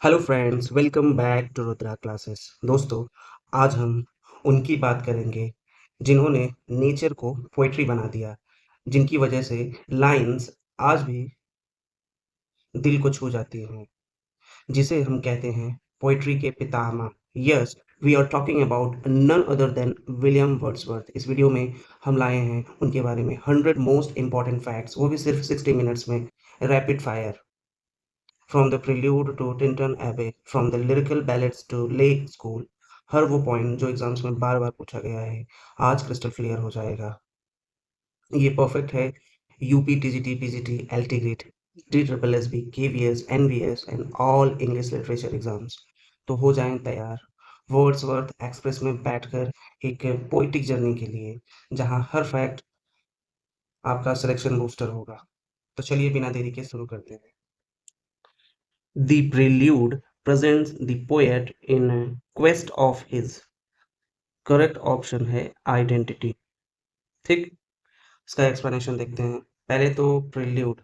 Hello friends, welcome back to Rudra classes. दोस्तों, आज हम उनकी बात करेंगे जिन्होंने नेचर को पोएट्री बना दिया, जिनकी वजह से लाइन्स आज भी दिल को छू जाती हैं, जिसे हम कहते हैं पोएट्री के पितामह। Yes, we are talking about none other than William Wordsworth. इस वीडियो में हम लाए हैं उनके बारे में 100 मोस्ट इंपॉर्टेंट फैक्ट्स, वो भी सिर्फ 60 मिनट्स में, rapid fire. From the prelude to Tinton Abbey, from the lyrical ballads to Lake School, हर वो पॉइंट जो एग्जाम्स में बार बार पूछा गया है आज क्रिस्टल क्लियर हो जाएगा। ये परफेक्ट है UP TGT PGT LT grade T triple S B KVS NVS and all English literature exams. तो हो जाएं तैयार वर्ड्सवर्थ एक्सप्रेस में बैठकर एक पोइटिक जर्नी के लिए, जहां हर फैक्ट आपका सिलेक्शन बूस्टर होगा। तो चलिए बिना देरी के शुरू करते हैं। The prelude presents the poet in a quest of his। Correct option है आइडेंटिटी। ठीक, इसका एक्सप्लेनेशन देखते हैं। पहले तो प्रिल्यूड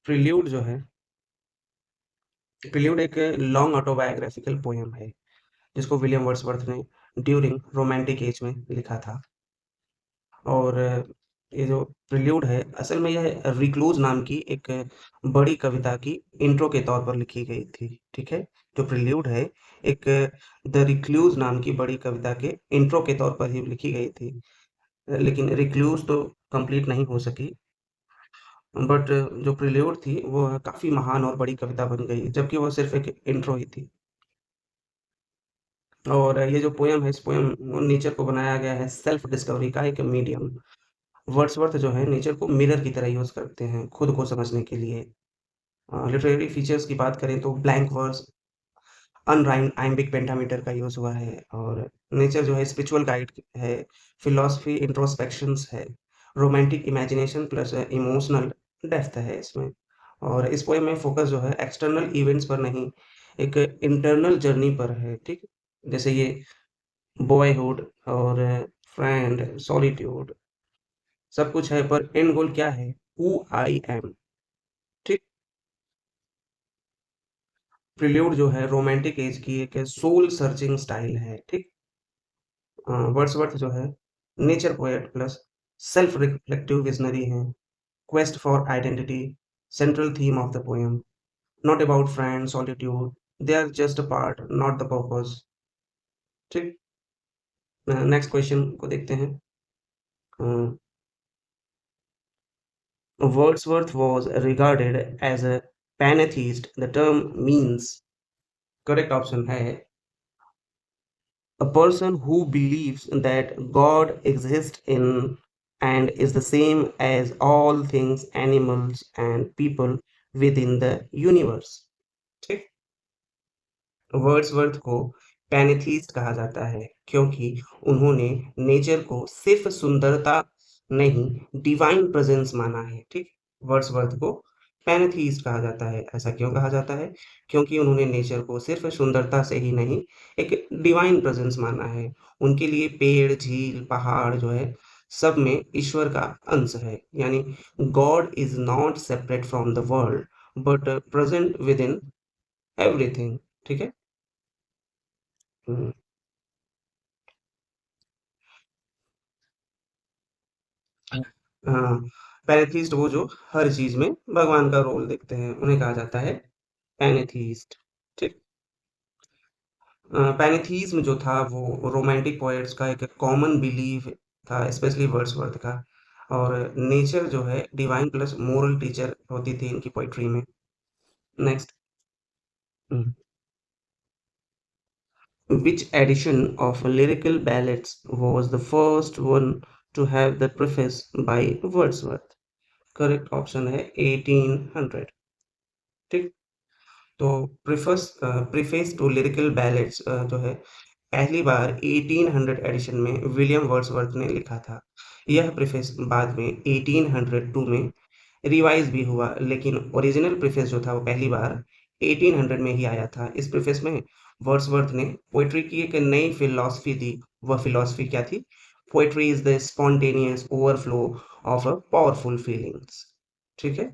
प्रिल्यूड जो है, प्रिल्यूड एक लॉन्ग ऑटोबायोग्राफिकल पोएम है जिसको विलियम वर्ड्सवर्थ ने ड्यूरिंग रोमांटिक एज में लिखा था। और ये जो प्रिल्यूड है, असल में यह रिक्लूज नाम की एक बड़ी कविता की इंट्रो के तौर पर लिखी गई थी। ठीक है, जो प्रिल्यूड है एक द रिक्लूज नाम की बड़ी कविता के इंट्रो के तौर पर ही लिखी गई थी। लेकिन रिक्लूज तो कंप्लीट नहीं हो सकी, बट जो प्रिल्यूड थी वो काफी महान और बड़ी कविता बन गई, जबकि वो सिर्फ एक इंट्रो ही थी। और ये जो पोयम है, इस पोयम नेचर को बनाया गया है सेल्फ डिस्कवरी का एक मीडियम। वर्ड्सवर्थ जो है नेचर को मिरर की तरह यूज़ करते हैं खुद को समझने के लिए। लिटरेरी फीचर्स की बात करें तो blank verse, unrhymed iambic pentameter का यूज़ हुआ है। और नेचर जो है स्पिरिचुअल गाइड है, फिलॉसफी इंट्रोस्पेक्शंस है, romantic imagination plus emotional depth है इसमें। और इस पोएम में फोकस जो है एक्सटर्नल इवेंट्स पर नहीं, एक इंटरनल जर्नी पर है। ठीक, जैसे ये बॉयहुड और फ्रेंड सॉलिट्यूड सब कुछ है, पर एंड गोल क्या है? Who I am. ठीक, प्रिल्यूड जो है रोमांटिक एज की एक सोल सर्चिंग स्टाइल है। ठीक, वर्ड्सवर्थ जो है nature poet plus self reflective visionary है। Quest for identity central theme of the poem, not about friend solitude, they are just a part not the purpose. ठीक, next question को देखते हैं। Wordsworth was regarded as a pantheist, the term means, correct option है a person who believes that God exists in and is the same as all things, animals and people within the universe। ठीक, Wordsworth को पैनेथीस्ट कहा जाता है क्योंकि उन्होंने nature को सिर्फ सुंदरता नहीं, डिवाइन प्रेजेंस माना है। ठीक, वर्ड्सवर्थ को पैनेथीस्ट कहा जाता है। ऐसा क्यों कहा जाता है? क्योंकि उन्होंने नेचर को सिर्फ सुंदरता से ही नहीं, एक डिवाइन प्रेजेंस माना है। उनके लिए पेड़, झील, पहाड़ जो है सब में ईश्वर का अंश है। यानी God is not separate from the world but present with in everything. ठीक है। हम्म, हाँ, पैनेथीस्ट वो जो हर चीज में भगवान का रोल देखते हैं, उन्हें कहा जाता है पैनेथीस्ट। ठीक, पैनेथीज्म जो था वो रोमांटिक पोएट्स का एक कॉमन बिलीफ था, स्पेशली वर्ड्सवर्थ का। और नेचर जो है डिवाइन प्लस मोरल टीचर होती थी इनकी पोइट्री में। Next, which edition of lyrical ballads was the first one to have the preface by Wordsworth? Correct option है 1800। ठीक, तो प्रीफेस टू लिरिकल बैलेट्स जो है पहली बार 1800 एडिशन में विलियम वर्ड्सवर्थ ने लिखा था। यह प्रीफेस बाद में 1802 में रिवाइज भी हुआ, लेकिन ओरिजिनल प्रीफेस जो था वो पहली बार 1800 में ही आया था। इस प्रीफेस में वर्ड्सवर्थ ने पोएट्री की एक नई फिलॉसफी दी। वह फिलॉसफी क्या थी? Poetry is the spontaneous overflow of a powerful feelings. ठीक है,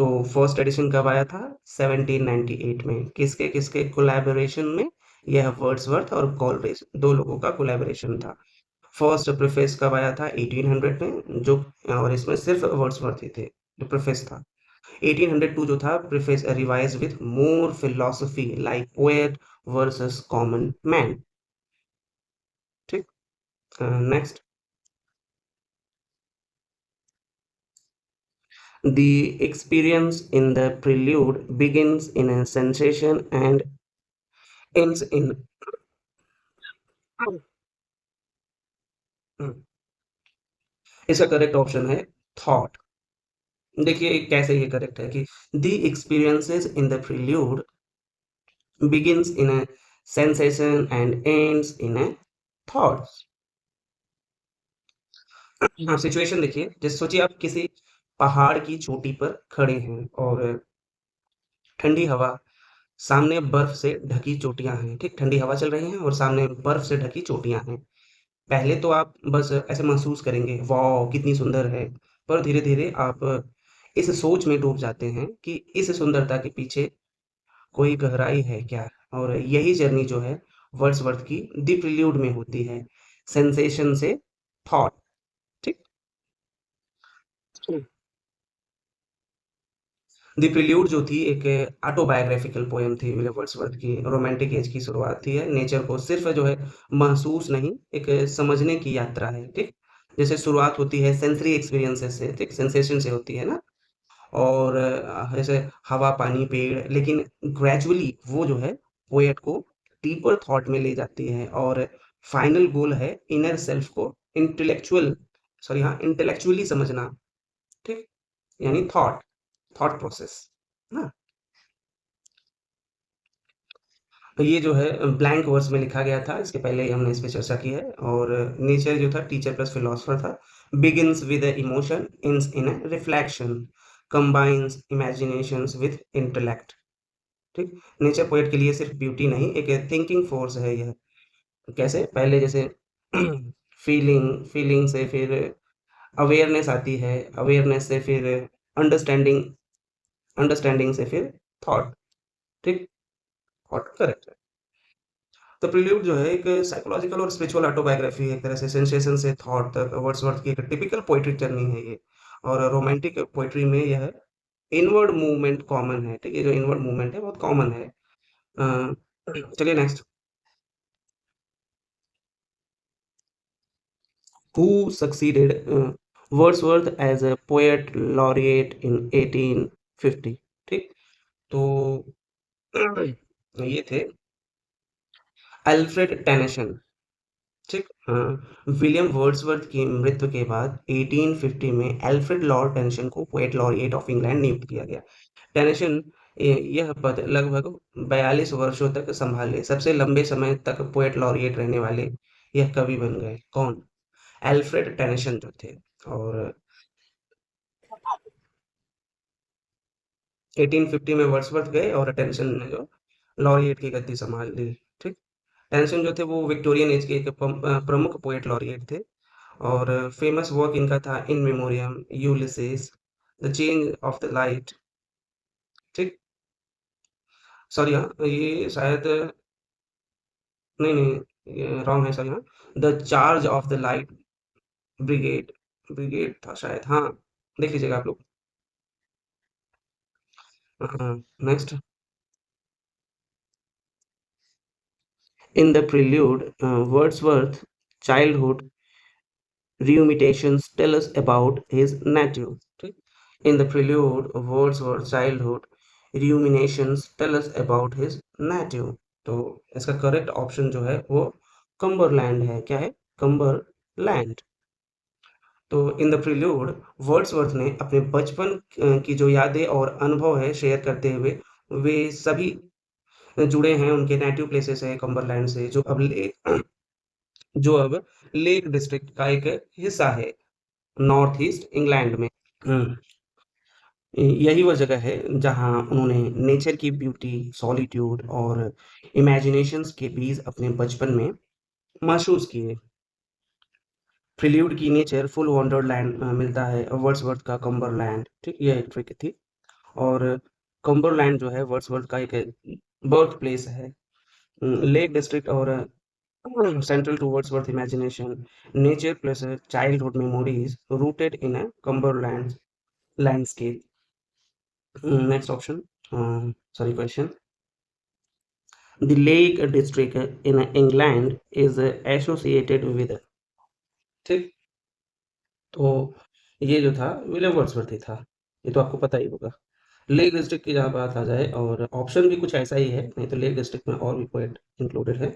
तो फर्स्ट एडिशन कब आया था? 1798 में। किसके किसके कोलैबोरेशन में? यह वर्ड्सवर्थ और कोलरिज, दो लोगों का कोलैबोरेशन था। फर्स्ट प्रीफेस कब आया था? 1800 में, जो और इसमें सिर्फ वर्ड्सवर्थ ही थे जो प्रीफेस था। 1802 जो था preface revised with more philosophy like poet versus common man. ठीक। Next, the experience in the prelude begins in a sensation and ends in इसका करेक्ट ऑप्शन है थॉट। देखिए कैसे ये करेक्ट है कि the experiences in the prelude begins in a sensation and ends in a thoughts। हाँ, situation देखिए, जैसे सोचिए आप किसी पहाड़ की चोटी पर खड़े हैं और ठंडी हवा, सामने बर्फ से ढकी चोटियां हैं, ठीक, ठंडी हवा चल रही है और सामने बर्फ से ढकी चोटियां हैं। पहले तो आप बस ऐसे महसूस करेंगे, वॉव! कितनी सुंदर है। पर धीरे-धीरे आप इस सोच में डूब जाते हैं कि इस सुंदरता के पीछे कोई गहराई है क्या? और यही जर्नी जो है वर्ड्सवर्थ की द प्रिल्यूड में होती है, सेंसेशन से थॉट। ठीक? द प्रिल्यूड जो थी एक ऑटोबायोग्राफिकल पोएम थी विलियम वर्ड्सवर्थ की, रोमांटिक एज की शुरुआत थी है, नेचर को सिर्फ़ जो है महसूस नहीं, एक समझने की यात्रा है, ठीक? जैसे शुरुआत होती है सेंसरी एक्सपीरियंसेस से, ठीक? सेंसेशन से होती है ना? और जैसे हवा, पानी, पेड़, लेकिन ग्रेजुअली वो जो है पोएट को डीपर थॉट में ले जाती है और फाइनल गोल है इनर सेल्फ को इंटेलेक्चुअली समझना, ठीक? यानी थॉट प्रोसेस, ना? तो ये जो है ब्लैंक वर्स में लिखा गया था, इसके पहले ही हमने इस पे चर्चा की है। और नेचर जो था टीचर प्लस फिलोसोफर था। Begins with a emotion, ends in a reflection, combines imaginations with intellect. ठीक? नेचर पोएट के लिए सिर्फ ब्यूटी नहीं, एक थिंकिंग फोर्स है यह। कैसे? पहले जैसे फीलिंग से फिर अवेयरनेस आती है, अवेयरनेस से फिर अंडरस्टैंडिंग, अंडरस्टैंडिंग से फिर थॉट। ठीक? थॉट करेक्ट है। तो प्रिल्यूड जो है एक साइकोलॉजिकल और स्पिरिचुअल ऑटोबायोग्राफी है, एक तरह से सेंसेशन से थॉट तक वर्ड्सवर्थ की एक टिपिकल पोएट्रिक जर्नी है ये। और रोमांटिक पोएट्री में यह इनवर्ड मूवमेंट कॉमन है, ठीक है? जो इनवर्ड मूवमेंट है बहुत कॉमन है। चलिए next. Who succeeded Wordsworth as a poet laureate in 1850? ठीक, तो ये थे अल्फ्रेड टेनिसन। ठीक, विलियम वर्ड्सवर्थ की मृत्यु के बाद 1850 में एल्फ्रेड लॉर्ड टेनिसन को पोएट लॉरिएट ऑफ इंग्लैंड नियुक्त किया गया। टेनिसन यह पद लगभग 42 वर्षों तक संभाले, सबसे लंबे समय तक पोएट लॉरिएट रहने वाले यह कवि बन गए। कौन? एल्फ्रेड टेनिसन जो थे। और 1850 में वर्ड्सवर्थ गए और टेनिसन ने जो लॉरिएट की गद्दी संभाल ली। ठीक, टेनिसन जो थे वो विक्टोरियन एज के एक प्रमुख पोएट लॉरिएट थे। और फेमस वर्क इनका था in Memoriam, Ulysses, the change of the light. ठीक, सॉरी हाँ, ये शायद नहीं, नहीं, ये रॉन्ग है, सॉरी हाँ। The charge of the light brigade, brigade था शायद, हाँ, देख लीजिएगा आप लोग। हाँ, next. In the prelude Wordsworth childhood ruminations tell us about his native. ठीक? In the prelude, Wordsworth's childhood ruminations tell us about his native। तो इसका करेक्ट ऑप्शन जो है वो कम्बरलैंड है। क्या है? कम्बरलैंड। तो इन द प्रिल्यूड वर्ड्सवर्थ ने अपने बचपन की जो यादें और अनुभव है शेयर करते हुए, वे सभी जुड़े हैं उनके नेटिव प्लेसेस है कम्बरलैंड से, जो अब लेक डिस्ट्रिक्ट का एक हिस्सा है नॉर्थ ईस्ट इंग्लैंड में। हम्म, यही वह जगह है जहां उन्होंने नेचर की ब्यूटी, सॉलिट्यूड और इमेजिनेशंस के बीज अपने बचपन में महसूस किए। प्रिल्यूड की नेचर फुल वंडरलैंड मिलता है, वर्ड्सवर्थ का कम्बरलैंड। ठीक, ये एक ट्रिक थी। और कम्बरलैंड जो है वर्ड्सवर्थ का एक बर्थ प्लेस है। लेक डिस्ट्रिक्ट और central to Wordsworth imagination, nature plus childhood memories rooted in a Cumberland landscape. Next option, sorry, question. The Lake District in England is associated with, ठीक, तो ये जो था विलियम वर्ड्सवर्थ ही था, ये तो आपको पता ही होगा। लेक डिस्ट्रिक्ट की जहाँ बात आ जाए, और ऑप्शन भी कुछ ऐसा ही है, नहीं तो लेक डिस्ट्रिक्ट में और भी पोएट इंक्लूडेड है।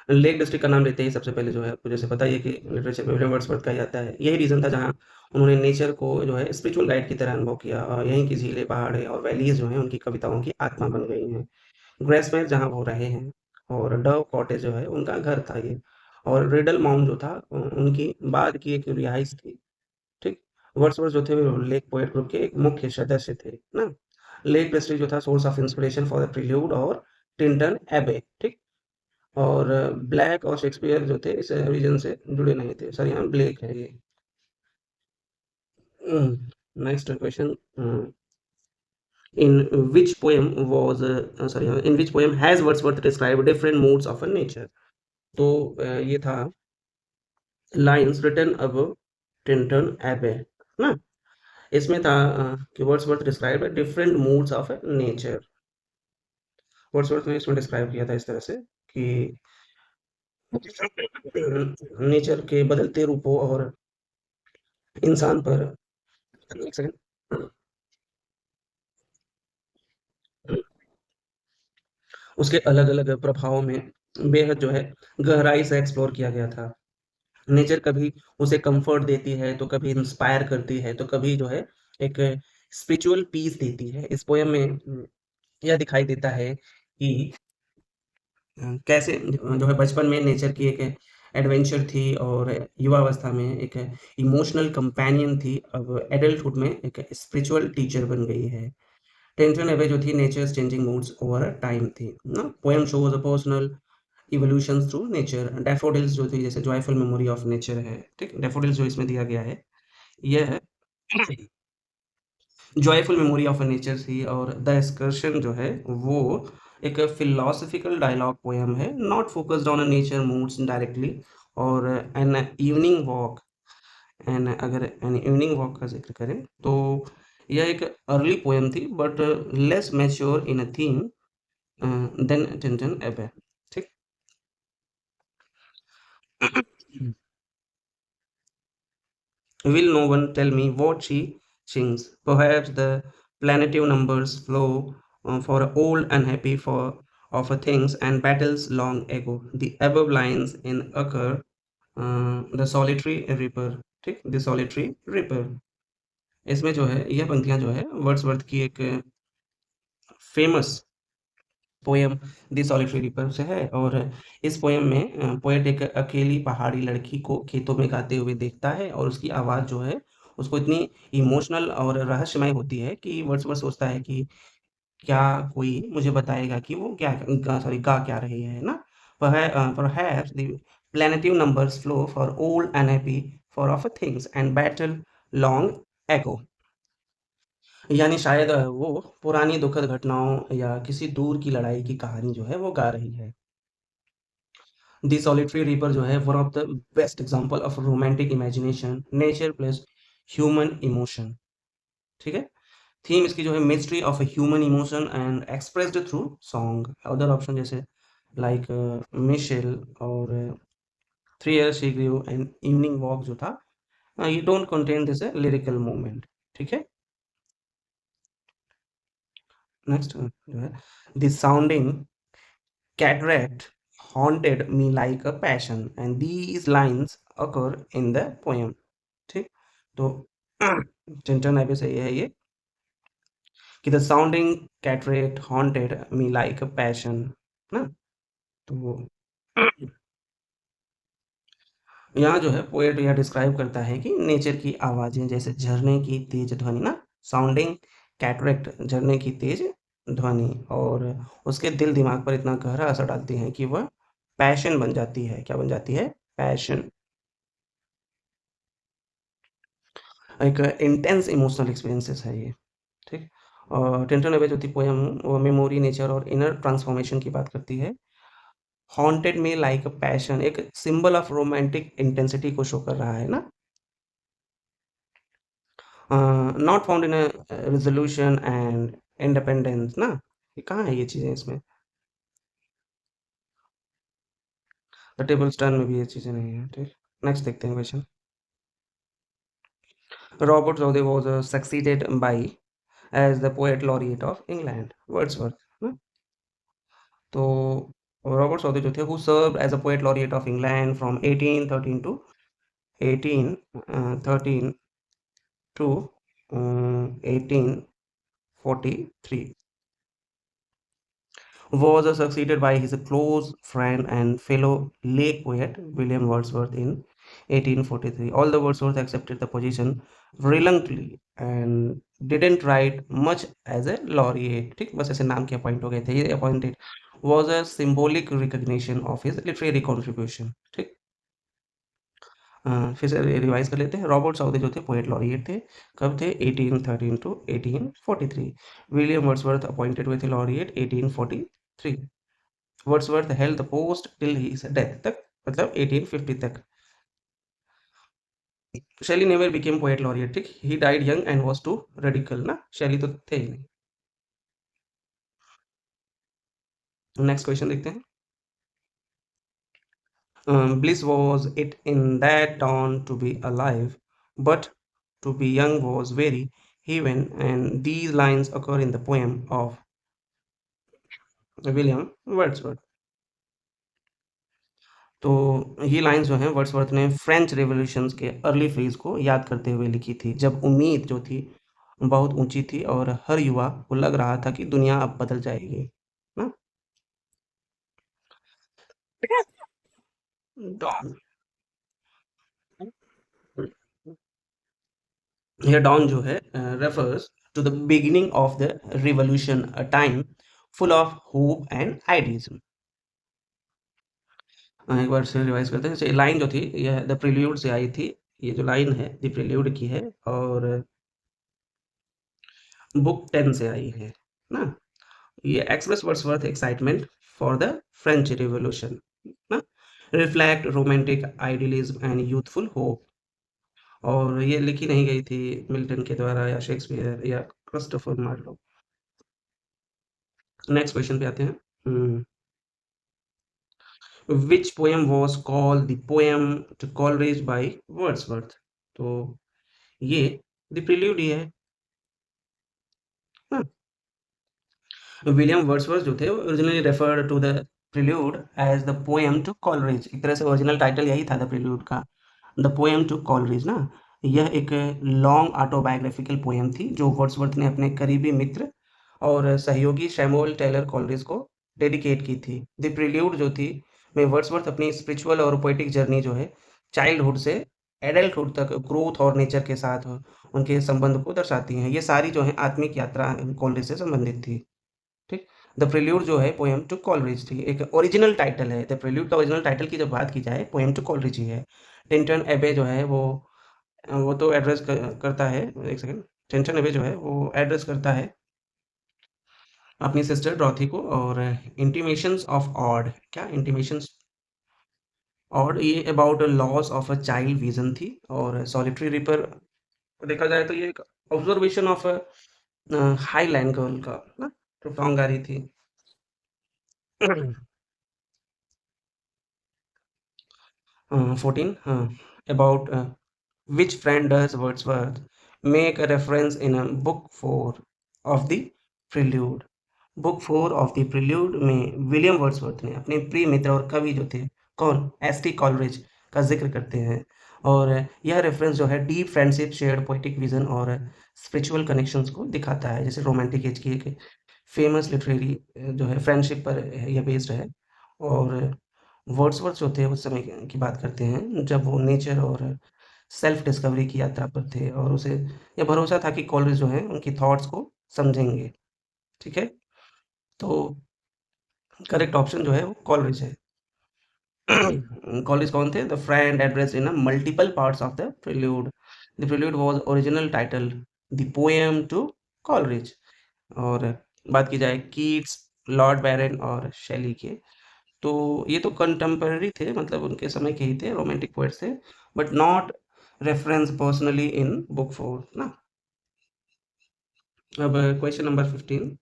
लेक डिस्ट्रिक्ट का नाम लेते ही सबसे पहले जो है आपको जैसे पता ही है कि लिटरेचर में विलियम वर्ड्सवर्थ कहा जाता है। यही रीज़न था जहाँ उन्होंने नेचर को जो है स्पिरिचुअल गाइड की तरह अनुभव किया, और यहीं की झीलें, पहाड़ें और वैलीज़ जो हैं उनकी कविताओं की आत्मा बन गई हैं। ग्रेसमैर जहाँ वो रहे हैं, और डव कॉटेज जो है उनका घर था ये, और रिडल माउंट जो था उनकी बाद की एक रिहाइश थी, ठीक। वर्ड्सवर्थ जो थे वो लेक पोएट ग्रुप के एक मुख्य सदस्य थे ना। लेक डिस्ट्रिक्ट जो था source of inspiration for the prelude और टिंटन एबे, ठीक। और ब्लैक और शेक्सपियर जो थे इस रीजन से जुड़े नहीं थे, सर यहाँ ब्लेक है ये। Next question, in which poem was sorry in which poem has Wordsworth described different moods of a nature? तो ये था लाइन्स रिटन अब टिंटन एबे ना। इसमें था कि Wordsworth describe different moods of nature. Wordsworth ने इसमें डिस्क्राइब किया था इस तरह से कि नेचर के बदलते रूपों और इंसान पर, एक सेकंड, उसके अलग-अलग प्रभावों में बेहद जो है गहराई से एक्सप्लोर किया गया था। नेचर कभी उसे कंफर्ट देती है, तो कभी इंस्पायर करती है, तो कभी जो है एक स्पिरिचुअल पीस देती है। इस पोएम में यह दिखाई देता है कि कैसे जो है बचपन में नेचर की एक एडवेंचर थी, और युवावस्था में एक इमोशनल कंपेनियन थी, अब एडल्टहुड में एक स्पिरिचुअल टीचर बन गई है। टेंशन अवे जो थी nature's changing moods over time थी ना। Poem shows a personal evolutions through nature. Daffodils जो थी जैसे जॉयफुल मेमोरी ऑफ नेचर है, ठीक। डैफोडिल्स जो इसमें दिया गया है यह है joyful memory of a nature थी, और द एक्सकर्शन जो है वो एक फिलोसॉफिकल डायलॉग पोएम है, not focused on a nature moods directly. और एन इवनिंग वॉक, एन अगर एन इवनिंग वॉक का जिक्र करें तो यह एक अर्ली पोएम थी, but less mature in a theme than Tintern Abbey, ठीक। Will no one tell me what she sings? Perhaps the plaintive numbers flow for old unhappy for of a things and battles long ago. The above lines in occur the solitary reaper, ठीक, the solitary reaper। इसमें जो है यह पंक्तियां जो है Wordsworth की एक famous poem the solitary ripper से है, और इस पोएम में पोएट एक अकेली पहाड़ी लड़की को खेतों में गाते हुए देखता है, और उसकी आवाज़ जो है उसको इतनी इमोशनल और रहस्यमय होती है कि वर्ड्सवर्थ सोचता है कि क्या कोई मुझे बताएगा कि वो क्या गा क्या रही है ना। Perhaps the planetary numbers flow for old unhappy for of things and battle long ago. यानी शायद वो पुरानी दुखद घटनाओं या किसी दूर की लड़ाई की कहानी जो है वो गा रही है। द सॉलिटरी रीपर जो है one of the best example of romantic imagination, nature plus human emotion, ठीक है। थीम इसकी जो है mystery of human emotion and expressed through song. Other option जैसे लाइक मिशेल और three year she grew and evening walk जो था, ये don't contain this lyrical moment, ठीक है। नेक्स्ट जो है the sounding cataract haunted me like a passion, and these lines occur in the poem, ठीक। तो चिंतन एबे से ये है ये कि the sounding cataract haunted me like a passion ना। तो यहाँ जो है पोएट यह डिस्क्राइब करता है कि नेचर की आवाजें जैसे झरने की तेज ध्वनि ना, साउंडिंग कैटरेक्ट झरने की तेज ध्वनि, और उसके दिल दिमाग पर इतना गहरा असर डालती हैं कि वह पैशन बन जाती है। क्या बन जाती है? पैशन। एक इंटेंस इमोशनल एक्सपीरियंसेस है ये, ठीक? और टिंटन अवे जो थी पोएम वो मेमोरी, नेचर और इनर ट्रांसफॉर्मेशन की बात करती है। Haunted me like a passion एक सिंबल ऑफ रोमांटिक इंटेंसिटी को शो कर रहा है ना? Not found in a, resolution and independence ना? ये कहाँ है ये चीज़ें इसमें? द टेबल्स टर्न में भी ये चीज़ें नहीं हैं, ठीक? नेक्स्ट देखते हैं question. Robert Southey was succeeded by as the poet laureate of England, Wordsworth ना? तो रॉबर्ट सऊदी जो थे who served as a poet laureate of England from 1813 to 1813 to 1843 was succeeded by his close friend and fellow lay poet William Wordsworth in 1843. Although Wordsworth accepted the position reluctantly and didn't write much as a laureate, ठीक बस ऐसे नाम के appoint हो गए थे ये appointed was a symbolic recognition of his literary contribution, ठीक। फिर से रिवाइज कर लेते हैं। रॉबर्ट साउदी जो थे पोएट लॉरिएट थे, कब थे? 1813 टू 1843। विलियम वर्ड्सवर्थ अपॉइंटेड हुए थे laureate 1843। Wordsworth held the post till his death तक, मतलब 1850 तक। Shelley never became poet laureate, ठीक, he died young and was too radical ना, शेली तो थे ही नहीं। नेक्स्ट क्वेश्चन देखते हैं। Bliss was it in that dawn to be alive, but to be young was very heaven, and these lines occur in the poem of William Wordsworth. तो ये lines जो हैं वर्ड्सवर्थ ने फ्रेंच रिवॉल्यूशंस के early phase को याद करते हुए लिखी थी, जब उम्मीद जो थी बहुत ऊँची थी और हर युवा को लग रहा था कि दुनिया अब बदल जाएगी, ना? डॉन ये डॉन जो है refers to the beginning of the revolution, a time full of hope and idealism. एक बार से रिवाइज करते हैं। जैसे लाइन जो थी ये द प्रिल्यूड से आई थी, ये जो लाइन है द प्रिल्यूड की है और बुक 10 से आई है ना। ये express Wordsworth excitement for the French revolution ना, reflect romantic idealism and youthful hope. और ये लिखी नहीं गई थी मिल्टन के द्वारा या शेक्सपियर या क्रिस्टोफर मार्लो। नेक्स्ट क्वेश्चन पे आते हैं। Which poem was called the poem to Coleridge by Wordsworth? तो ये द प्रिल्यूड ही है ना। विलियम वर्ड्सवर्थ जो थे originally referred to the prelude as the poem to Coleridge, एक तरह से ओरिजिनल टाइटल यही था द प्रिल्यूड का, द पोएम टू कॉलरेज ना। यह एक लॉन्ग ऑटोबायोग्राफिकल पोएम थी जो वर्ड्सवर्थ ने अपने करीबी मित्र और सहयोगी शैमुअल टेलर कॉलरेज को डेडिकेट की थी। द प्रिल्यूड जो थी में वर्ड्सवर्थ अपनी स्पिरिचुअल और पोएटिक जर्नी जो है चाइल्डहुड से एडल्टहुड तक ग्रोथ और नेचर के साथ उनके संबंध को दर्शाती हैं। ये सारी जो है आत्मिक यात्रा कॉलरेज से संबंधित थी, ठीक। द प्रिल्यूड जो है पोएम टू कॉलरेज थी, एक ओरिजिनल टाइटल है। द प्रिल्यूड का ओरिजिनल टाइटल की जब बात की जाए पोएम टू कॉलरेज ही है। टिंटन एबे जो है वो तो एड्रेस करता है, एक सेकंड, टिंटन एबे जो है वो एड्रेस करता है अपनी सिस्टर डॉर्थी को। और इंटीमेशंस ऑफ ऑड, क्या इंटीमेशंस ऑड, ये about loss of a child vision थी। और सॉलिटरी रिपर देखा जाए तो ये एक ऑब्जर्वेशन ऑफ हाईलैंड गर्ल का ना, जो सॉन्ग आ रही थी। 14, about which friend does Wordsworth make a reference in a book 4 of the Prelude? Book 4 of the prelude में विलियम वर्ड्सवर्थ ने अपने प्रिय मित्र और कवि जो थे कौन, एस टी कॉलरेज का जिक्र करते हैं। और यह रेफरेंस जो है deep friendship, shared poetic vision और स्पिरिचुअल कनेक्शंस को दिखाता है। जैसे रोमांटिक एज की एक फेमस लिटरेरी जो है फ्रेंडशिप पर यह बेस्ड है। और वर्ड्सवर्थ जो थे उस समय की बात करते हैं जब वो नेचर और सेल्फ डिस्कवरी की यात्रा पर थे और उसे यह भरोसा था कि कॉलरेज जो है उनकी थॉट्स को समझेंगे, ठीक है। तो करेक्ट ऑप्शन जो है वो कॉलरेज है। कॉलेज कौन थे? The friend address in multiple parts of the prelude. The prelude was original title the poem to Coleridge. और बात की जाए कीट्स, लॉर्ड बैरन और शेली के, तो ये तो कंटेम्पररी थे, मतलब उनके समय के ही थे, रोमांटिक पोएट्स थे, but not reference personally in book 4 ना। अब question number 15,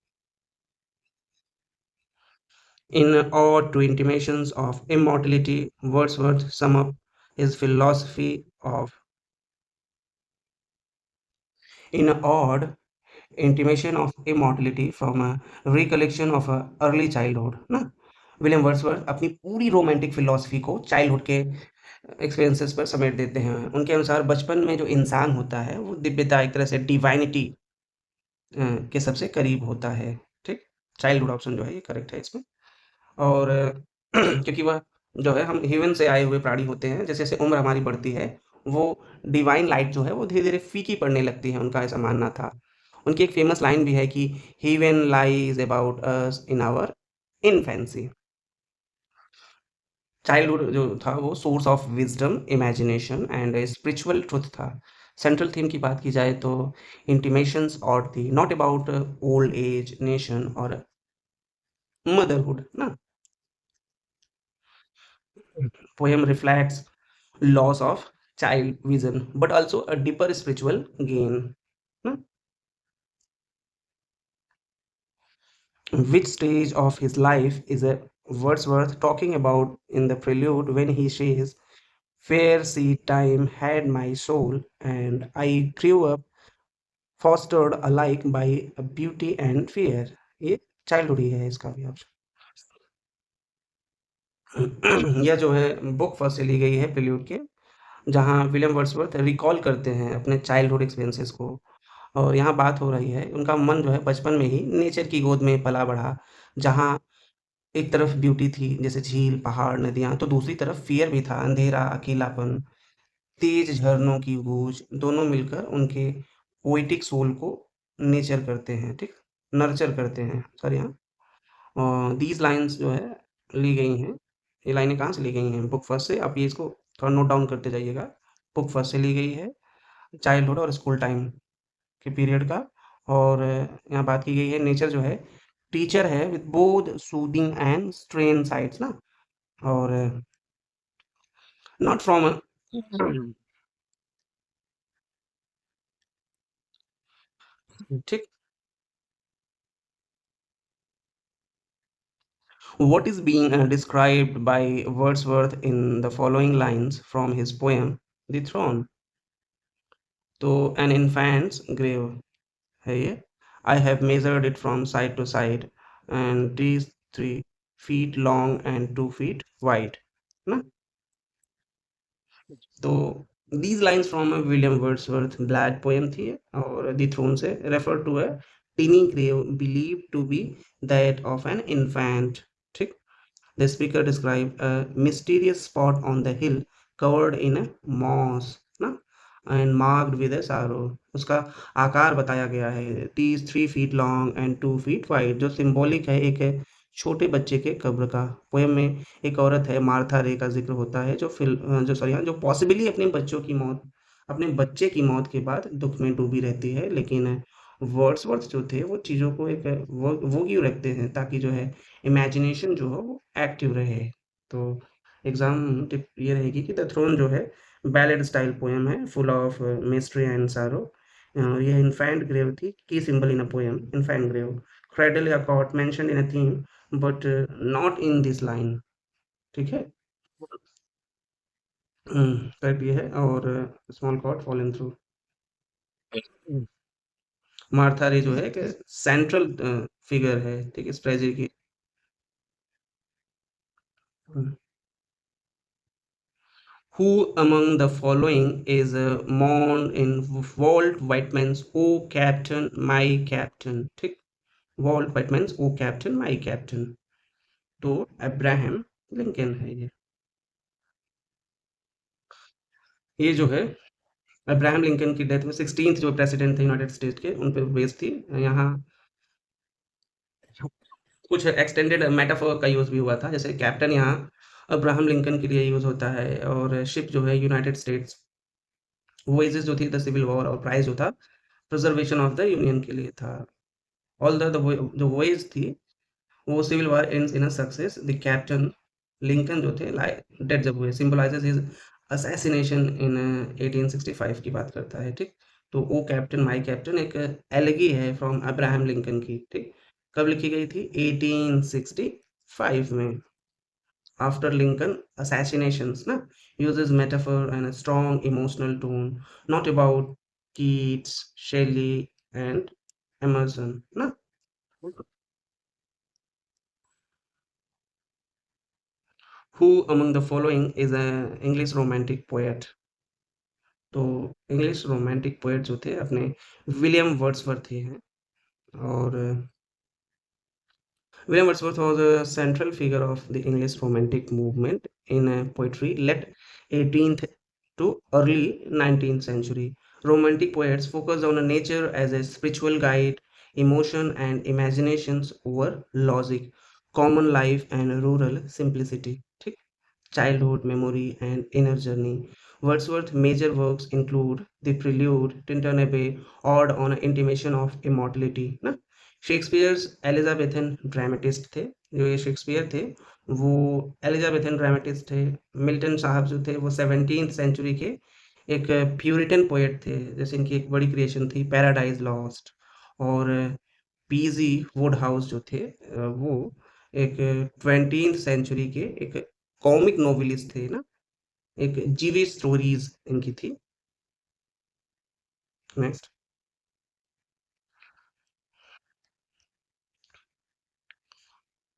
in Ode to Intimations of Immortality, Wordsworth sum up his philosophy of in Ode Intimation of Immortality from a recollection of a early childhood ना, William Wordsworth अपनी पूरी romantic philosophy को childhood के experiences पर समेट देते हैं। उनके अनुसार बचपन में जो इंसान होता है वो दिव्यता, एक तरह से डिवाइनिटी के सबसे करीब होता है। ठीक, चाइल्डहुड ऑप्शन जो है ये करेक्ट है इसमें। और क्योंकि वह जो है, हम हेवन से आए हुए प्राणी होते हैं, जैसे-जैसे उम्र हमारी बढ़ती है, वो डिवाइन लाइट जो है वो धीरे-धीरे फीकी पड़ने लगती है, उनका ऐसा मानना था। उनकी एक फेमस लाइन भी है कि heaven lies about us in our infancy. Childhood जो था वो source of wisdom, imagination and spiritual truth था। सेंट्रल थीम की बात की जाए तो इंटिमेशंस और थी not about old age, nation और मदरहुड ना। Poem reflects loss of child vision, but also a deeper spiritual gain. Hmm? Which stage of his life is a Wordsworth talking about in the prelude when he says, "Fair seed time had my soul, and I grew up, fostered alike by beauty and fear." ये childhood ही है इसका भी option. यह जो है book first से ली गई है प्रिल्यूड के, जहाँ विलियम वर्ड्सवर्थ रिकॉल करते हैं अपने चाइल्डहुड एक्सपीरियंसेस को। और यहाँ बात हो रही है, उनका मन जो है बचपन में ही नेचर की गोद में पला-बढ़ा, जहाँ एक तरफ ब्यूटी थी, जैसे झील, पहाड़, नदियाँ, तो दूसरी तरफ फ़ियर भी था, अंधेरा, अकेलापन, तेज़ झरनों की गूँज, दोनों मिलकर उनके पोएटिक सोल को नेचर करते हैं, ठीक? नर्चर करते हैं, सॉरी हाँ। दीज़ लाइन्स जो है ली गई हैं, ये लाइनें कहाँ से ली गई हैं? बुक फर्स्ट से, आप ये इसको थोड़ा नोट डाउन करते जाइएगा। बुक फर्स्ट से ली गई है, चाइल्डहुड और स्कूल टाइम के पीरियड का। और यहाँ बात की गई है नेचर जो है टीचर है with both soothing and strain sides ना। और नॉट फ्रॉम ठीक। What is being described by Wordsworth in the following lines from his poem The Throne? तो एन इन्फेंट्स ग्रेव है ये। I have measured it from side to side and these 3 feet long and 2 feet wide ना। तो these lines from William Wordsworth black poem थी, और the thorn से refer to a tiny grave believe to be that of an infant. ठीक, the speaker describe a mysterious spot on the hill covered in a moss ना, and marked with a sorrow. उसका आकार बताया गया है, तीस 3 feet long and 2 feet wide, जो symbolic है एक है छोटे बच्चे के कब्र का। पोएम में एक औरत है मार्था रे का जिक्र होता है, जो जो सॉरी हाँ, जो पॉसिबली अपने बच्चों की मौत, अपने बच्चे की मौत के बाद दुख में डूबी रहती है, लेकिन वर्ड्सवर्थ जो थे वो चीज़ों को एक वो क्यों रखते हैं ताकि जो है इमेजिनेशन जो हो वो एक्टिव रहे। तो एग्जाम टिप ये रहेगी कि द थ्रोन जो है बैलेड स्टाइल पोएम है, full of mystery and sorrow. यह इन्फेंट ग्रेव थी, की symbol in a poem infant grave. Cradle या cot mentioned in a theme but not in this line. ठीक है। करेक्ट ये है, और small cot fallen through. Martha Ray जो है कि सेंट्रल फिगर है, ठीक है, इस ट्रेजेडी की। Who among the following is mourned in Walt Whitman's "O Captain, My Captain"? ठीक, Walt Whitman's "O captain my captain". तो अब्राहम लिंकन है ये जो है अब्राहम लिंकन की डेथ में 16th जो प्रेसिडेंट थे यूनाइटेड स्टेट्स के, उन पे बेस्ड थी। यहाँ कुछ एक्सटेंडेड मेटाफर का यूज़ भी हुआ था, जैसे कैप्टन यहाँ अब्राहम लिंकन के लिए यूज़ होता है और शिप जो है यूनाइटेड स्टेट्स, वॉयजेस जो थी द सिविल वॉर और प्राइज़ जो था प्रिज़र्वेशन ऑफ द यूनियन के लिए था। ऑल्दो जो वॉयज थी वो civil war ends in a success, the captain Lincoln जो थे लाइक डेड जब हुए, सिंबलाइजेस हिज असैसिनेशन इन 1865 की बात करता है, ठीक? तो ओ कैप्टन माय कैप्टन एक एलेगी है फ्रॉम अब्राहम लिंकन की, ठीक? कब लिखी गई थी? 1865 में। After Lincoln assassinations, na, uses metaphor and a strong emotional tone, not about Keats, Shelley, and Emerson. Na? Who among the following is an English romantic poet? तो इंग्लिश रोमांटिक पोएट जो थे अपने विलियम वर्ड्सवर्थ ही हैं और William Wordsworth was a central figure of the English Romantic movement in poetry late 18th to early 19th century. Romantic poets focused on nature as a spiritual guide, emotion and imaginations over logic, common life and rural simplicity. ठीक? Childhood memory and inner journey. Wordsworth's major works include The Prelude, Tintin Ode on Intimation of Immortality. ना Shakespeare's Elizabethan dramatist थे। जो ये Shakespeare थे वो Elizabethan dramatist थे। Milton साहब जो थे वो 17th सेंचुरी के एक प्यूरिटन पोएट थे। जैसे इनकी एक बड़ी क्रिएशन थी पैराडाइज लॉस्ट। और पीजी वुडहाउस जो थे वो एक 20th सेंचुरी के एक कॉमिक नोवेलिस्ट थे ना। एक जीवी स्टोरीज इनकी थी। Next.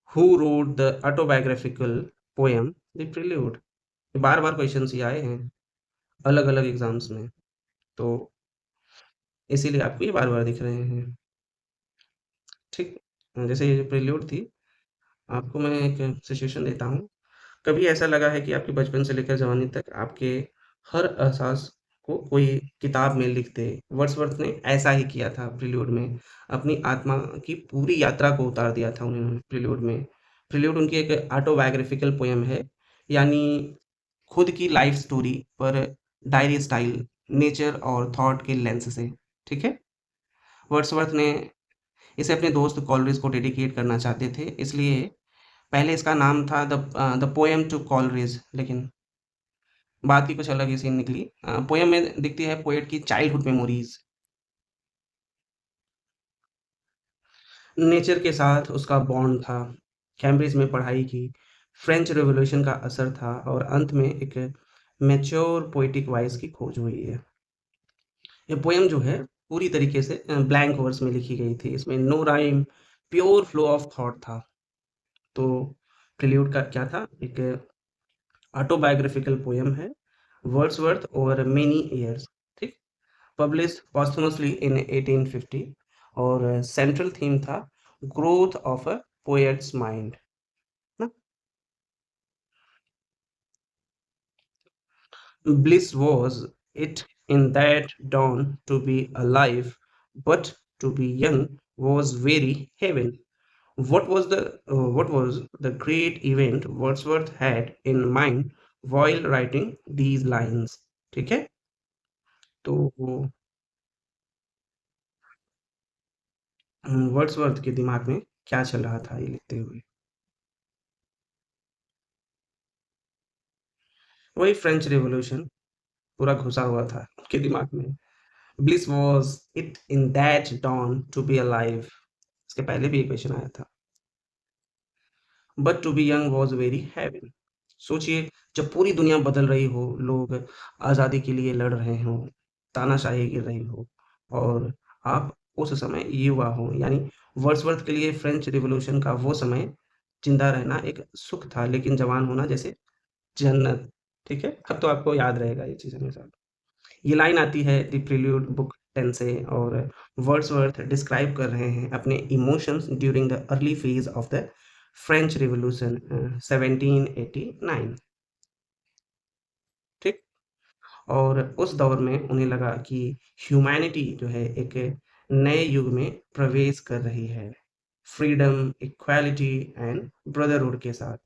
Who wrote the autobiographical poem the prelude? Bar bar question ये आए हैं अलग अलग एग्जाम्स में, तो इसीलिए आपको ये बार बार दिख रहे हैं। ठीक। जैसे ये जो प्रिल्यूड थी, आपको मैं एक सिचुएशन देता हूँ। कभी ऐसा लगा है कि आपके बचपन से लेकर जवानी तक आपके हर एहसास को कोई किताब में लिख दे? वर्ड्सवर्थ ने ऐसा ही किया था प्रिल्यूड में। अपनी आत्मा की पूरी यात्रा को उतार दिया था उन्होंने प्रिल्यूड में। प्रिल्यूड उनकी एक ऑटोबायोग्राफिकल पोएम है, यानी खुद की लाइफ स्टोरी पर डायरी स्टाइल, नेचर और थॉट के लेंस से। ठीक है? वर्ड्सवर्थ ने इसे अपने दोस्त कॉलरिज को डेडिकेट करना चाहते थे, इसलिए पहले इसका नाम था द पोएम टू कॉलरिज, लेकिन बात की कुछ अलग ही सीन निकली। पोएम में दिखती है पोएट की चाइल्डहुड मेमोरीज, नेचर के साथ उसका बॉन्ड था, कैम्ब्रिज में पढ़ाई की, फ्रेंच रेवोल्यूशन का असर था और अंत में एक मैच्योर पोएटिक वॉइस की खोज हुई है। ये पोएम जो है पूरी तरीके से ब्लैंक वर्स में लिखी गई थी। इसमें no rhyme, pure flow of thought था। तो प्रिल्यूड का क्या था? एक ऑटोबायोग्राफिकल पोएम है, वर्ड्सवर्थ ओवर मेनी ईयर्स, ठीक? पब्लिश्ड पोस्थुमसली इन 1850 और सेंट्रल थीम था growth of a poet's mind ना। Bliss was it in that dawn to be alive, but to be young was very heaven. What was the great event Wordsworth had in mind while writing these lines? ठीक है? तो Wordsworth के दिमाग में क्या चल रहा था ये लिखते हुए? वही फ्रेंच रिवॉल्यूशन पूरा घुसा हुआ था उनके दिमाग में। Bliss was it in that dawn to be alive. इसके पहले भी एक क्वेश्चन आया था। But to be young was very heaven. सोचिए, जब पूरी दुनिया बदल रही हो, लोग आज़ादी के लिए लड़ रहे हों, तानाशाही गिर रही हो और आप उस समय युवा हो, यानी वर्ड्सवर्थ के लिए फ्रेंच रिवॉल्यूशन का वो समय जिंदा रहना एक सुख था, लेकिन जवान होना जैसे जन्नत। ठीक है? अब तो आपको याद रहेगा ये चीज़ हमेशा। ये लाइन आती है द प्रिल्यूड बुक 10 से और वर्ड्सवर्थ डिस्क्राइब कर रहे हैं अपने emotions during the early phase of the French revolution 1789। ठीक। और उस दौर में उन्हें लगा कि ह्यूमैनिटी जो है एक नए युग में प्रवेश कर रही है, फ्रीडम, इक्वालिटी एंड ब्रदरहुड के साथ।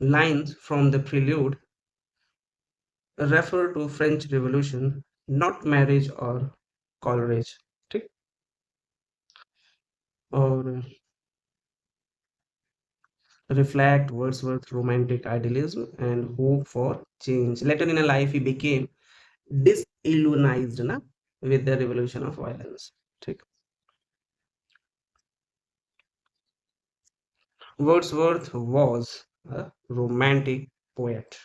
Lines from the prelude refer to French Revolution, not marriage और कॉलरेज। ठीक। और reflect Wordsworth's romantic idealism and hope for change. Later in a life, he became disillusionized ना with the revolution of violence। ठीक। Wordsworth was a romantic poet।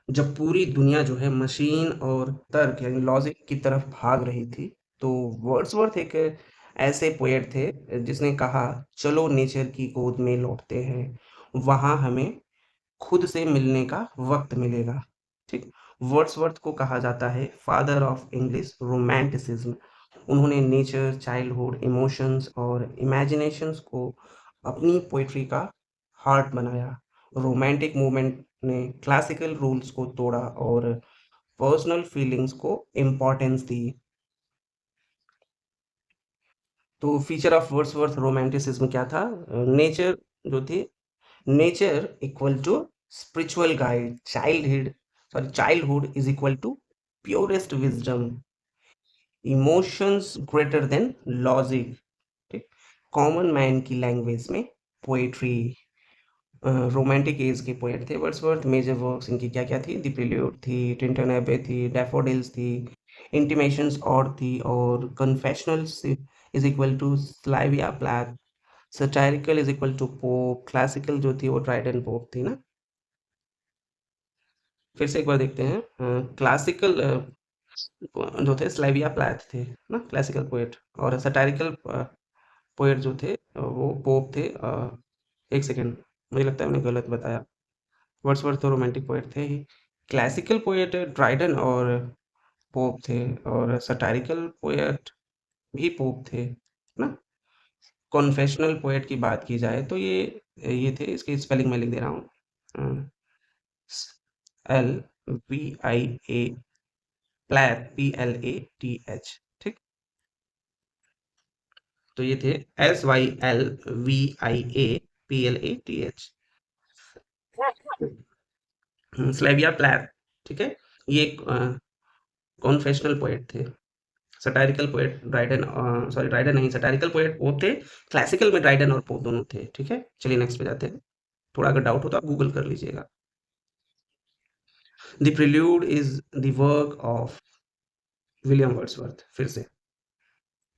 जब पूरी दुनिया जो है मशीन और तर्क यानी लॉजिक की तरफ भाग रही थी, तो वर्ड्सवर्थ एक ऐसे पोएट थे जिसने कहा, चलो नेचर की गोद में लौटते हैं, वहाँ हमें खुद से मिलने का वक्त मिलेगा। ठीक। वर्ड्सवर्थ को कहा जाता है फादर ऑफ इंग्लिश रोमांटिसिज्म। उन्होंने नेचर, चाइल्डहुड, इमोशंस और इमेजिनेशंस को अपनी पोइट्री का हार्ट बनाया। रोमांटिक मूवमेंट ने क्लासिकल रूल्स को तोड़ा और पर्सनल फीलिंग्स को इम्पोर्टेंस दी। तो फीचर ऑफ वर्ड्सवर्थ रोमांटिसिज्म क्या था? नेचर जो थी, nature equal to spiritual guide, childhood is equal to purest wisdom, emotions greater than logic. ठीक। कॉमन मैन की लैंग्वेज में पोएट्री। रोमांटिक एज के पोएट थे वर्ड्सवर्थ। मेजर वर्क्स इनकी क्या-क्या थी? द प्रील्यूड थी, टिंटन एबे थी, डैफोडिल्स थी, इंटिमेशंस और थी, और confessionals is equal to Sylvia Plath, satirical is equal to Pope, classical जो थी वो ड्राइडन पोप थी ना। फिर से एक बार देखते हैं। क्लासिकल जो थे स्लाविया प्लैथ थे ना, क्लासिकल पोएट, और सटायरिकल पोएट जो थे वो पोप थे। एक सेकेंड, मुझे लगता है मैंने गलत बताया। वर्ड्सवर्थ तो रोमांटिक पोएट थे ही। क्लासिकल पोएट ड्राइडन और पोप थे, और सटायरिकल पोएट भी पोप थे ना। कॉन्फेशनल पोएट की बात की जाए तो ये थे, इसकी स्पेलिंग मैं लिख दे रहा हूँ। एल वी आई ए प्लैथ, PLATH। ठीक। तो ये थे SYLVIAPLATH, स्लेविया प्लैथ। ठीक है। ये कॉन्फेशनल पोएट थे। Satirical poet Dryden, sorry Dryden नहीं, सटायरिकल पोएट पोप थे। क्लासिकल में ड्राइडन और पोप दोनों थे। ठीक है, चलिए नेक्स्ट पे जाते हैं। थोड़ा अगर डाउट हो तो आप गूगल कर लीजिएगा। The prelude is the work of William Wordsworth. फिर से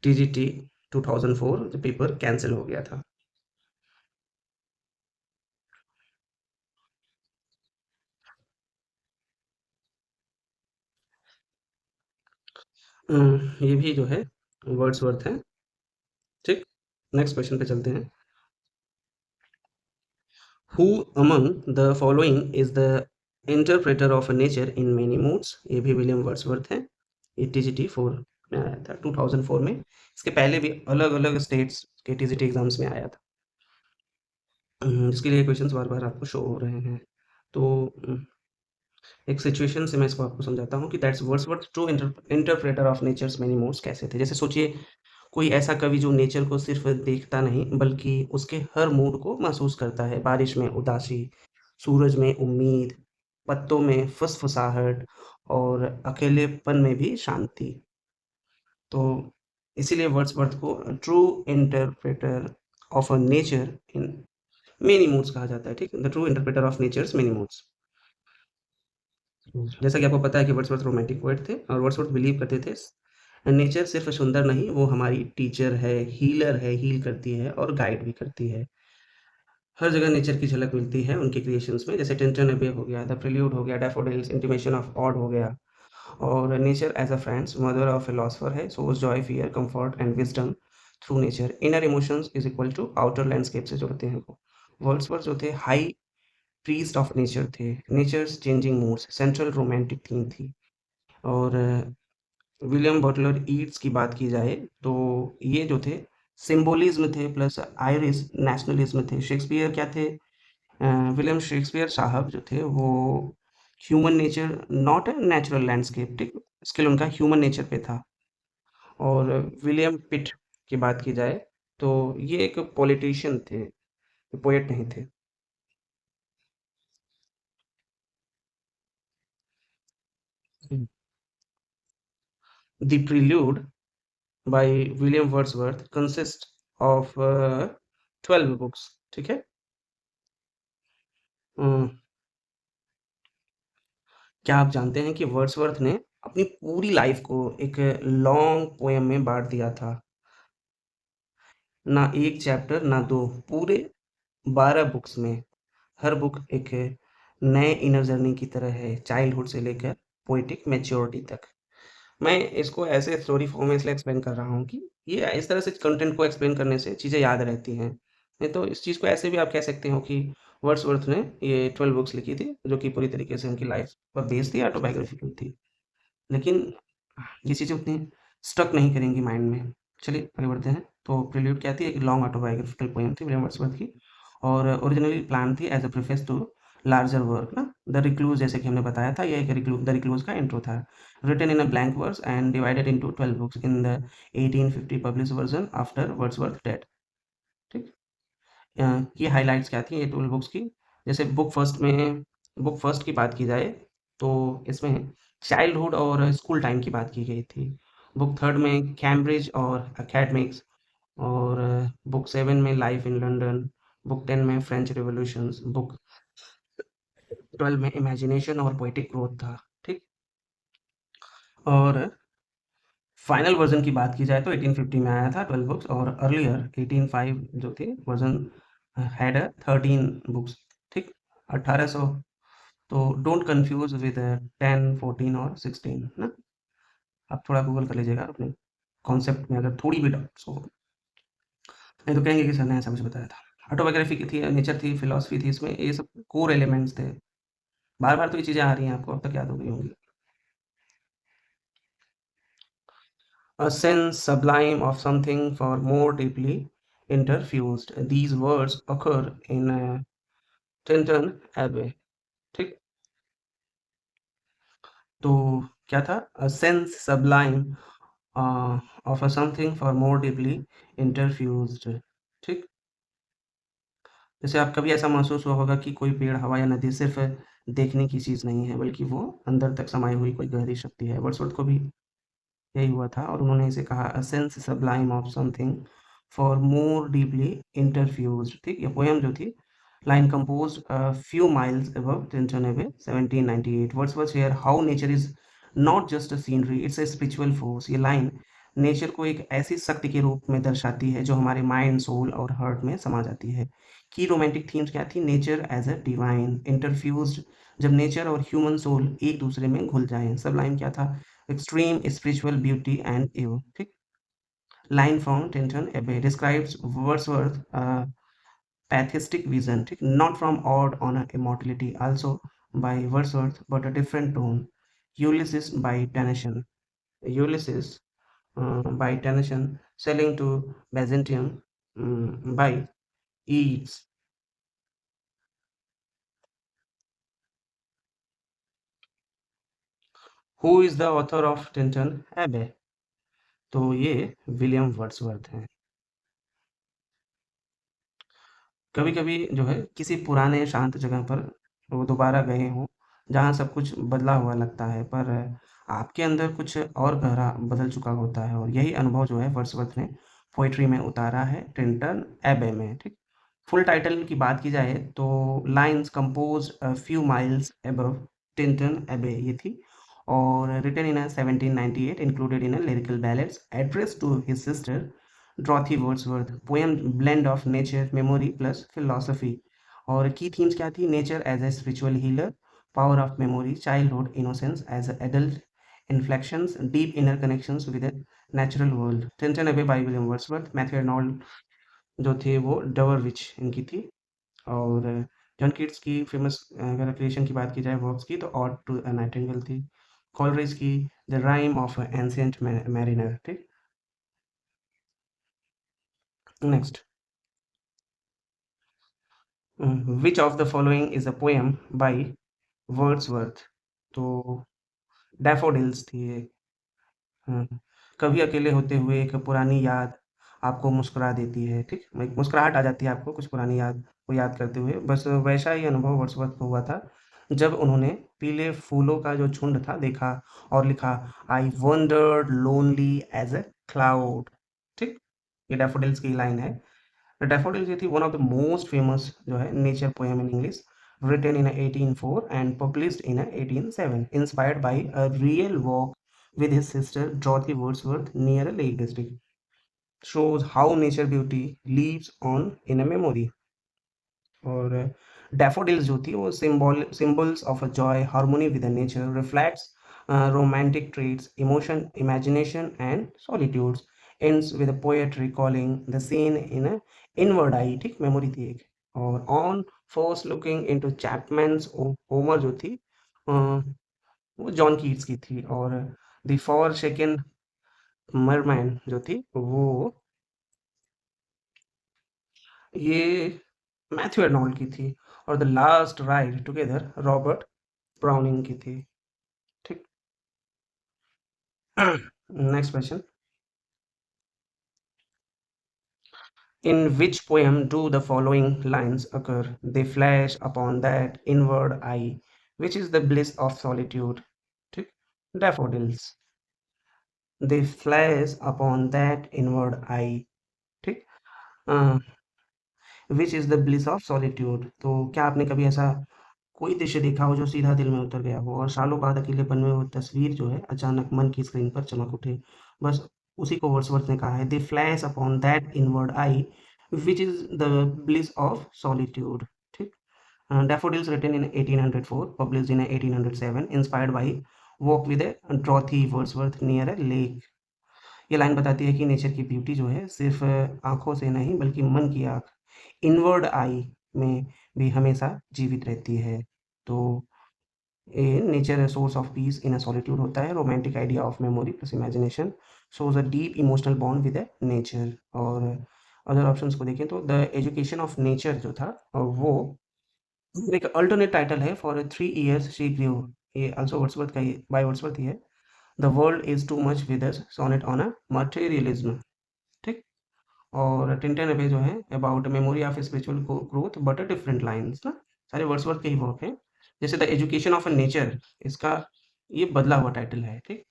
TGT 2004 जो पेपर कैंसिल हो गया था। ये भी जो है वर्ड्सवर्थ है। ठीक। नेक्स्ट क्वेश्चन पे चलते हैं। Who among the following is the interpreter of nature in many moods? ये भी विलियम वर्ड्सवर्थ है। ये TGT 4 में आया था 2004 में। इसके पहले भी अलग अलग स्टेट्स के TGT एग्जाम्स में आया था। जिसके लिए क्वेश्चंस बार बार आपको शो हो रहे हैं। तो एक सिचुएशन से मैं इसको आपको समझाता हूँ कि that's Wordsworth true interpreter of nature's many moods कैसे थे। जैसे सोचिए, कोई ऐसा कवि जो नेचर को सिर्फ देखता नहीं बल्कि उसके हर मूड को महसूस करता है। बारिश में उदासी, सूरज में उम्मीद, पत्तों में फुसफुसाहट और अकेलेपन में भी शांति। तो इसीलिए वर्ड्सवर्थ को true interpreter of a nature in many moods कहा जाता है। ठीक, the true interpreter of nature's many moods. जैसा कि आपको पता है कि वर्ड्सवर्थ रोमांटिक पोएट थे, और वर्ड्सवर्थ बिलीव करते थे नेचर सिर्फ सुंदर नहीं, वो हमारी टीचर है, हीलर है, हील करती है और गाइड भी करती है। हर जगह नेचर की झलक मिलती है उनके क्रिएशंस में। जैसे टिंटन अबे हो गया, द प्रिल्यूड हो गया, डैफोडिल्स, इंटिमेशन ऑफ ऑड हो गया। और nature as a friends, mother of philosopher है, shows joy, fear, comfort and wisdom through nature. Inner emotions is equal to outer landscape से जुड़ते हैं वो। वर्ड्सवर्थ जो थे हाई प्रीस्ट ऑफ नेचर थे। Nature's changing moods central romantic theme थी। और विलियम बटलर ईट्स की बात की जाए तो ये जो थे सिंबोलिज्म थे प्लस आयरिश नेशनलिज्म थे। शेक्सपियर क्या थे? विलियम शेक्सपियर साहब जो थे वो human nature not a natural landscape, ठीक, स्किल उनका ह्यूमन नेचर पे था। और विलियम पिट की बात की जाए तो ये एक पॉलिटिशियन थे, पोएट नहीं थे। The Prelude by William Wordsworth consists of 12 books, ठीक है? उम, क्या आप जानते हैं कि वर्ड्सवर्थ ने अपनी पूरी लाइफ को एक लॉन्ग पोएम में बाँट दिया था? ना 1 चैप्टर, ना 2, पूरे 12 बुक्स में। हर बुक एक नए इनर जर्नी की तरह है, चाइल्डहुड से लेकर पोएटिक मैच्योरिटी तक। मैं इसको ऐसे स्टोरी फॉर्म में इसलिए एक्सप्लेन कर रहा हूँ कि ये इस तरह से कंटेंट को एक्सप्लेन करने से चीज़ें याद रहती हैं। नहीं तो इस चीज़ को ऐसे भी आप कह सकते हो कि वर्ड्सवर्थ ने ये 12 बुक्स लिखी थी, जो कि पूरी तरीके से उनकी लाइफ पर बेस्ड थी, ऑटोबायोग्राफिकल थी। लेकिन ये चीज़ें उतनी स्टक नहीं करेंगी माइंड में। चलिए आगे बढ़ते हैं। तो प्रिल्यूड क्या थी? एक लॉन्ग ऑटोबायोग्राफिकल पोएम थी विलियम वर्ड्सवर्थ की और ओरिजिनली प्लान थी as a preface to larger work ना। द रिक्लूज़ जैसे कि हमने बताया था, ये एक द रिक्लूज़ का इंट्रो था। Written in a blank verse and divided into 12 books in the 1850 published version after Wordsworth death. ठीक? की हाइलाइट्स क्या थी ये 12 बुक्स की? जैसे बुक फर्स्ट की बात की जाए, तो इसमें चाइल्डहुड और स्कूल टाइम की बात की गई थी। बुक थर्ड में कैम्ब्रिज और एकेडमिक्स और बुक 7 में लाइफ इन लंदन, बुक 10 में फ्रेंच रिवॉल्यूशंस, बुक 12 में इमेजिनेशन और पोएटिक ग्रोथ था, ठीक? और फाइनल वर्ज़न की बात की जाए तो 1850 में आया था 12 बुक्स और अर्लियर 1805 जो थे वर्ज़न हैड 13 बुक्स, ठीक? 1800 तो डोंट कन्फ्यूज़ विद 10, 14 और 16 ना? आप थोड़ा गूगल कर लीजिएगा अपने कॉन्सेप्ट में अगर थोड़ी भी डाउट्स हो। नहीं तो कहेंगे कि सर ने ऐसा कुछ बताया था। ऑटोबायोग्राफी की थी, नेचर थी, फिलॉसफी थी इसमें, ये सब कोर एलिमेंट्स थे। बार-बार तो ये चीज़ें आ रही हैं आपको, अब तक याद हो गई होंगी। A sense sublime of something far more deeply interfused. These words occur in Tintin Abbey. ठीक? तो क्या था? A sense sublime of a something far more deeply interfused. ठीक? जैसे आप कभी ऐसा महसूस हुआ होगा कि कोई पेड़, हवा या नदी सिर्फ़ देखने की चीज़ नहीं है, बल्कि वो अंदर तक समाई हुई कोई गहरी शक्ति है। वर्ड्सवर्थ को भी यही हुआ था और उन्होंने इसे कहा a sense sublime of something for more deeply interfused. ठीक, ये पोएम जो थी line composed a few miles above Tintern Abbey 1798 Wordsworth share how nature is not just a scenery it's a spiritual force. ये line nature को एक ऐसी शक्ति के रूप में दर्शाती है जो हमारे माइंड सोल और हार्ट में समा जाती है। की रोमांटिक थीम्स क्या थी? नेचर एज अ डिवाइन इंटरफ्यूज्ड, जब नेचर और ह्यूमन सोल एक दूसरे में घुल जाएं। सब लाइन क्या था? extreme spiritual beauty and awe. ठीक? Line from Tintin Abbey describes Wordsworth's patheistic vision, ठीक? Not from Ode on Immortality, also by Wordsworth, but a different tone. Ulysses by Tennyson. Ulysses by Tennyson, selling to Byzantium by Yeats. Who is the author of Tintin Abbey? तो ये William Wordsworth हैं। कभी-कभी जो है किसी पुराने शांत जगह पर वो दोबारा गए हों, जहाँ सब कुछ बदला हुआ लगता है, पर आपके अंदर कुछ और गहरा बदल चुका होता है और यही अनुभव जो है वर्ड्सवर्थ ने पोएट्री में उतारा है टिंटन एबे में, ठीक? फुल टाइटल की बात की जाए तो lines composed a few miles above Tintern Abbey ये थी और written in 1798 included in lyrical ballads addressed to his sister Dorothy Wordsworth. Poem blend of nature memory plus philosophy और की थीम्स क्या थी? Nature as a spiritual healer, power of memory, childhood innocence as adult inflections, deep inner connections with natural world. Tintern Abbey by William Wordsworth. Matthew Arnold जो थे वो डवरविच इनकी थी और जॉन कीट्स की फेमस अगर क्रिएशन की बात की जाए वर्क्स की तो ऑड टू अ नाइटिंगेल थी। कॉलरिज की the rime of ancient mariner, ठीक? Next, which of the following is a poem by Wordsworth? तो डैफोडिल्स थी ये। हाँ, कभी अकेले होते हुए एक पुरानी याद आपको मुस्कुरा देती है, ठीक? एक मुस्कुराहट आ जाती है आपको कुछ पुरानी याद को याद करते हुए। बस वैसा ही अनुभव वर्ड्सवर्थ को हुआ था, जब उन्होंने पीले फूलों का जो झुंड था देखा और लिखा I wandered lonely as a cloud. ठीक, ये डैफोडिल्स की लाइन है। डैफोडिल्स ये थी one of the most famous जो है nature poem in English, written in 1804 and published in 1807, inspired by a real walk with his sister Dorothy Wordsworth near a Lake District. Shows how nature beauty lives on in a memory. और daffodils जो थी वो symbols of a joy harmony with nature reflects romantic traits emotion imagination and solitudes ends with a poet recalling the scene in a inward eye। ठीक, memory थी एक। और on first looking into Chapman's Homer जो थी वो John Keats की थी। और द फॉर शेकन मरमैन जो थी वो ये मैथ्यू आर्नोल्ड की थी। और the last ride together Robert browning की थी। ठीक। Next question. In which poem do the following lines occur? They flash upon that inward eye, which is the bliss of solitude. ठीक, daffodils। They flash upon that inward eye। ठीक, विच is the bliss of solitude. तो क्या आपने कभी ऐसा कोई दृश्य देखा हो जो सीधा दिल में उतर गया हो और सालों बाद अकेलेपन में वो तस्वीर जो है अचानक मन की स्क्रीन पर चमक उठे? बस उसी को वर्ड्सवर्थ ने कहा है, they flash upon that inward eye which is the bliss of solitude. ठीक। Daffodils written in 1804, published in 1807, inspired by walk with Dorothy Wordsworth near a lake. ये लाइन बताती है कि नेचर की ब्यूटी जो है सिर्फ आंखों से नहीं बल्कि मन की आंख इनवर्ड आई में भी हमेशा जीवित रहती है। तो ए nature source of peace in a solitude होता है, romantic idea of memory plus imagination shows a deep emotional bond with nature. और अदर ऑप्शंस को देखें तो द एजुकेशन ऑफ नेचर जो था वो एक अल्टरनेट टाइटल है फॉर 3 years शी ग्रू। ये आल्सो वर्ड्सवर्थ का ही बाय वर्ड्सवर्थ ही है। The world is too much with us sonnet on a materialism. ठीक। और टिंटन अवे जो है about memory of spiritual growth but a different lines ना, सारे वर्ड्सवर्थ के ही वर्क हैं। जैसे the education of a nature, इसका ये बदला हुआ टाइटल है। ठीक।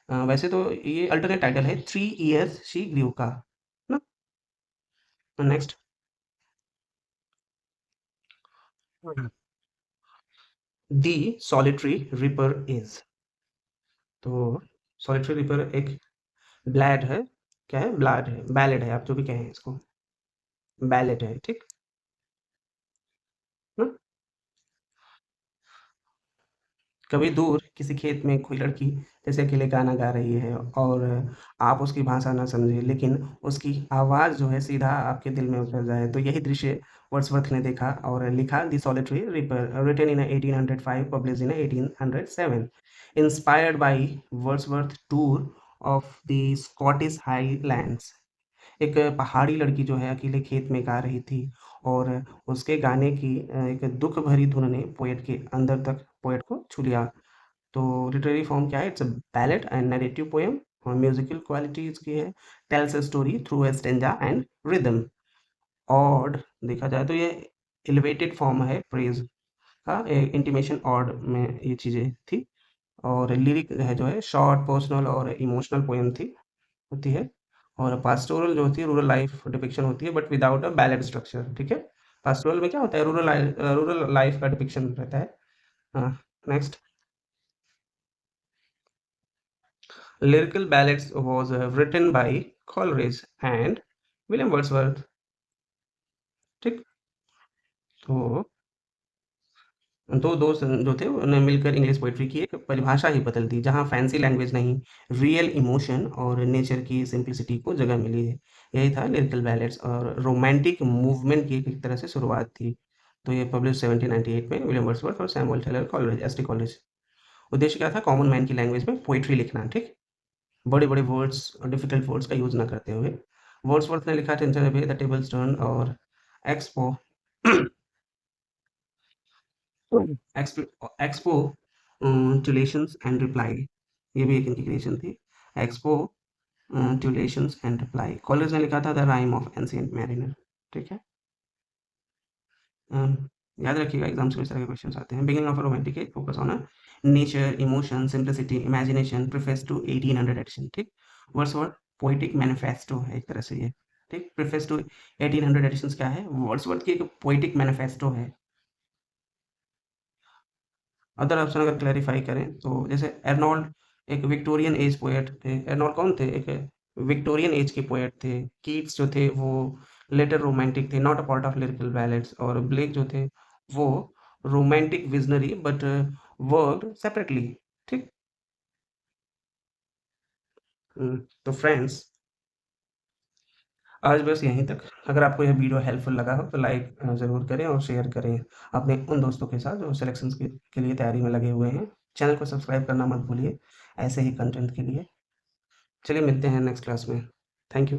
वैसे तो ये अल्टरनेट टाइटल है 3 years शी ग्रू का ना। Next. The solitary ripper is. तो सॉलिटरी रिपर एक ब्लैड है, क्या है, ब्लैड है, बैलेड है, आप जो भी कहें इसको, बैलेड है। ठीक ना। कभी दूर किसी खेत में कोई लड़की जैसे अकेले गाना गा रही है और आप उसकी भाषा ना समझे लेकिन उसकी आवाज़ जो है सीधा आपके दिल में उतर जाए, तो यही दृश्य वर्ड्सवर्थ ने देखा और लिखा the solitary reaper, written in 1805, publish in 1807, inspired by Wordsworth tour of the Scottish highlands. एक पहाड़ी लड़की जो है अकेले खेत में गा रही थी और उसके गाने की एक दुख भरी धुन ने पोएट के अंदर तक पोएट को छू लिया। तो लिटरेरी फॉर्म क्या है? It's a ballad and narrative poem. और म्यूजिकल क्वालिटी इसकी है, tales a story through a stanza and rhythm. Odd देखा जाए तो ये एलिवेटेड फॉर्म है प्रेज का, इंटीमेशन ऑड में ये चीज़ें थी। और लिरिक है जो है शॉर्ट पर्सनल और इमोशनल पोएम थी होती है। और पास्टोरल जो होती है रूरल लाइफ डिपिक्शन होती है but without a ballad structure. ठीक है। पास्टोरल में क्या होता है, रूरल लाइफ का डिपिक्शन रहता है। हाँ। Next. Lyrical ballads was written by Coleridge and William Wordsworth. ठीक। तो दो दोस्त जो थे उन्होंने मिलकर इंग्लिश पोइट्री की एक परिभाषा ही बदल दी, जहाँ फैंसी लैंग्वेज नहीं, रियल इमोशन और नेचर की सिंप्लिसिटी को जगह मिली है। यही था लिरिकल बैलेड्स और रोमांटिक मूवमेंट की एक तरह से शुरुआत थी। तो ये पब्लिश 1798 में विलियम वर्ड्सवर्थ और Samuel Taylor Coleridge, ST Coleridge. उद्देश्य क्या था? कॉमन मैन की लैंग्वेज में पोइट्री लिखना। ठीक। बड़े बड़े वर्ड्स और डिफिकल्ट वर्ड्स का यूज ना करते हुए। वर्ड्सवर्थ ने लिखा टेंशन द टेबल्स टर्न और एक्सपो एक्सपो ट्यूलेशंस एंड रिप्लाई, ये भी एक इनकी क्रिएशन थी। एक्सपो ट्यूलेशंस एंड रिप्लाई, कॉलेज ने लिखा था the rime of ancient mariner. ठीक है। याद रखिएगा एग्जाम्स में इस तरह के क्वेश्चन आते हैं। Beginning of romantic focus on nature, emotion, simplicity, imagination, preface to 1800 edition, ठीक? वर्ड्सवर्थ पोएटिक मैनिफेस्टो है एक तरह से ये, ठीक? प्रीफेस टू 1800 एडिशंस क्या है? वर्ड्सवर्थ की एक पोएटिक मैनिफेस्टो है। अदर ऑप्शन अगर क्लैरिफाई करें तो जैसे एर्नोल्ड एक विक्टोरियन एज पोएट थे। एर्नोल्ड कौन थे? एक विक्टोरियन एज के पोएट थे। कीट्स जो थे वो लेटर रोमांटिक थे, not a part of lyrical ballads. और ब्लेक जो थे वो romantic visionary but worked separately, ठीक? तो फ्रेंड्स, आज बस यहीं तक। अगर आपको यह वीडियो हेल्पफुल लगा हो तो लाइक ज़रूर करें और शेयर करें अपने उन दोस्तों के साथ जो सिलेक्शंस के लिए तैयारी में लगे हुए हैं। चैनल को सब्सक्राइब करना मत भूलिए ऐसे ही कंटेंट के लिए। चलिए मिलते हैं नेक्स्ट क्लास में। Thank you.